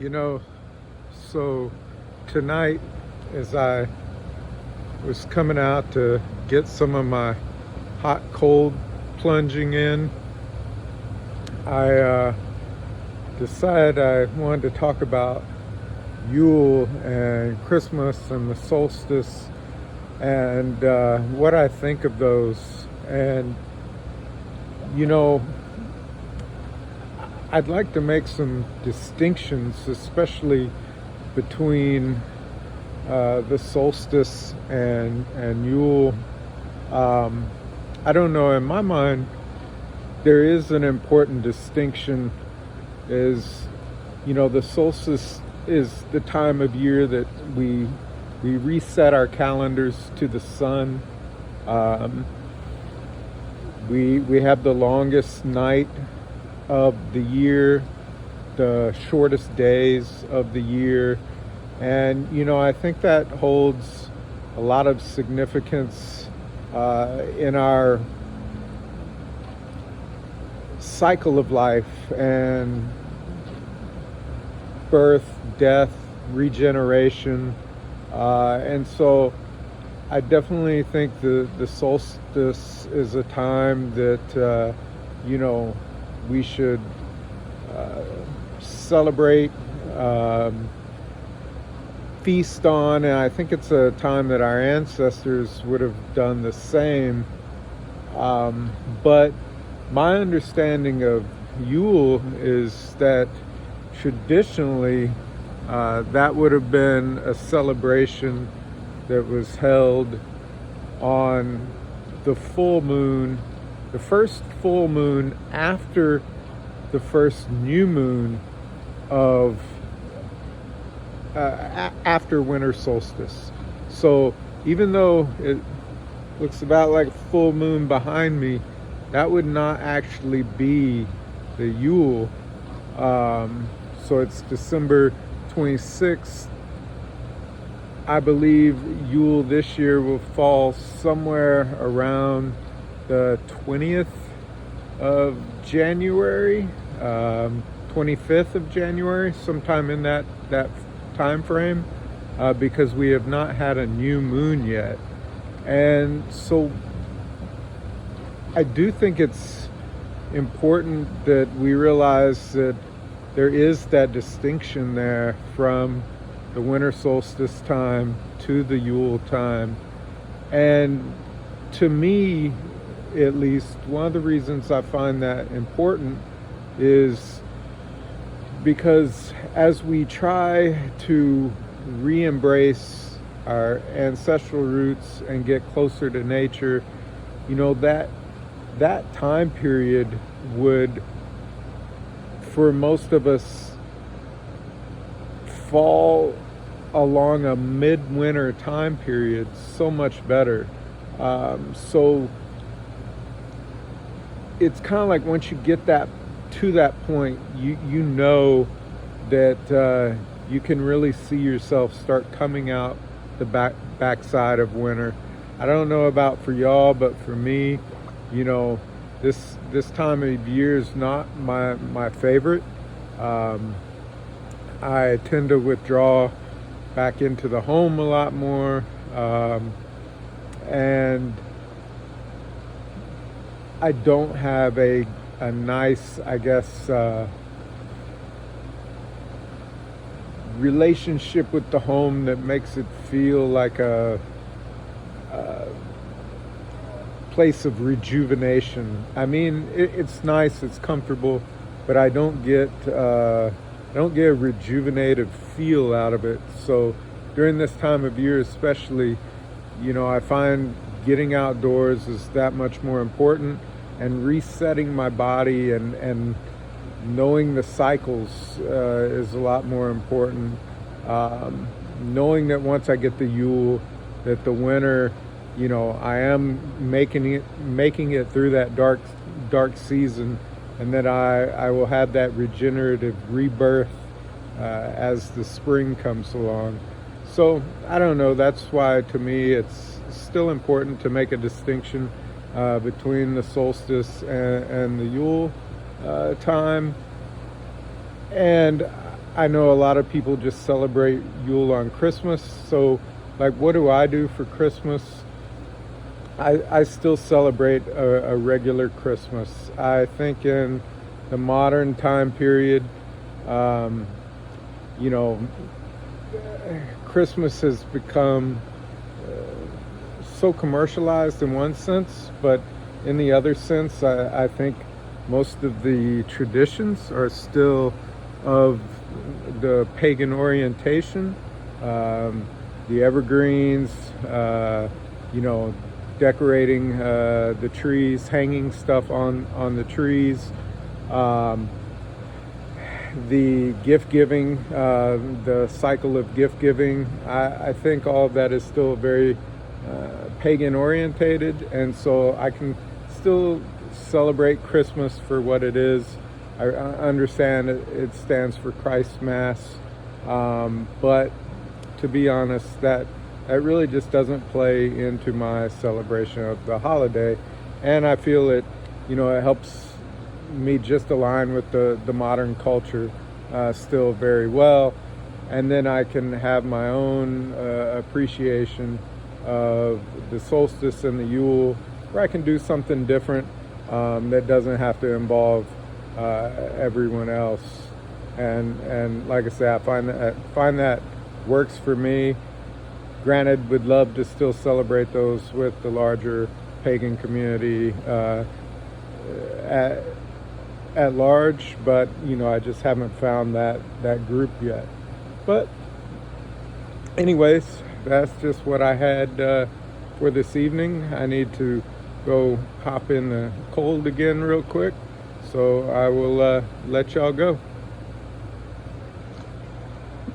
You know, so tonight, as I was coming out to get some of my hot cold plunging in, I decided I wanted to talk about Yule and Christmas and the solstice and what I think of those. And, you know, I'd like to make some distinctions, especially between the solstice and Yule. I don't know, in my mind, there is an important distinction. Is, the solstice is the time of year that we reset our calendars to the sun. We have the longest night of the year, the shortest days of the year, and I think that holds a lot of significance in our cycle of life and birth, death, regeneration, and so I definitely think the solstice is a time that we should celebrate, feast on, and I think it's a time that our ancestors would have done the same. But my understanding of Yule is that traditionally that would have been a celebration that was held on the full moon, the first full moon after the first new moon of after winter solstice. So even though it looks about like a full moon behind me, that would not actually be the Yule. So it's December 26th. I believe Yule this year will fall somewhere around the 20th of January, 25th of January, sometime in that time frame, because we have not had a new moon yet. And so I do think it's important that we realize that there is that distinction there from the winter solstice time to the Yule time. And to me, at least, one of the reasons I find that important is because as we try to re-embrace our ancestral roots and get closer to nature, that time period would, for most of us, fall along a midwinter time period so much better. So it's kind of like once you get to that point, you know that you can really see yourself start coming out the backside of winter. I don't know about for y'all, but for me, this time of year is not my favorite. I tend to withdraw back into the home a lot more, and I don't have a nice, I guess, relationship with the home that makes it feel like a place of rejuvenation. I mean, it's nice, it's comfortable, but I don't get a rejuvenated feel out of it. So during this time of year especially, I find getting outdoors is that much more important, and resetting my body and knowing the cycles is a lot more important. Knowing that once I get the Yule, that the winter, I am making it through that dark season, and that I will have that regenerative rebirth as the spring comes along. So I don't know, that's why to me it's still important to make a distinction between the solstice and the Yule time. And I know a lot of people just celebrate Yule on Christmas. So, like, what do I do for Christmas? I still celebrate a regular Christmas. I think in the modern time period, um, you know, Christmas has become so commercialized in one sense, but in the other sense, I think most of the traditions are still of the pagan orientation. The evergreens, you know, decorating the trees, hanging stuff on the trees, the gift giving, the cycle of gift giving. I think all of that is still very pagan orientated, and so I can still celebrate Christmas for what it is. I understand it stands for Christ's Mass, but to be honest, that really just doesn't play into my celebration of the holiday, and I feel it, you know, it helps me just align with the modern culture still very well, and then I can have my own appreciation of the solstice and the Yule, where I can do something different that doesn't have to involve everyone else. And like I say, I find that works for me. Granted, would love to still celebrate those with the larger pagan community at large, but you know, I just haven't found that group yet. But anyways, that's just what I had for this evening. I need to go hop in the cold again real quick, so I will let y'all go.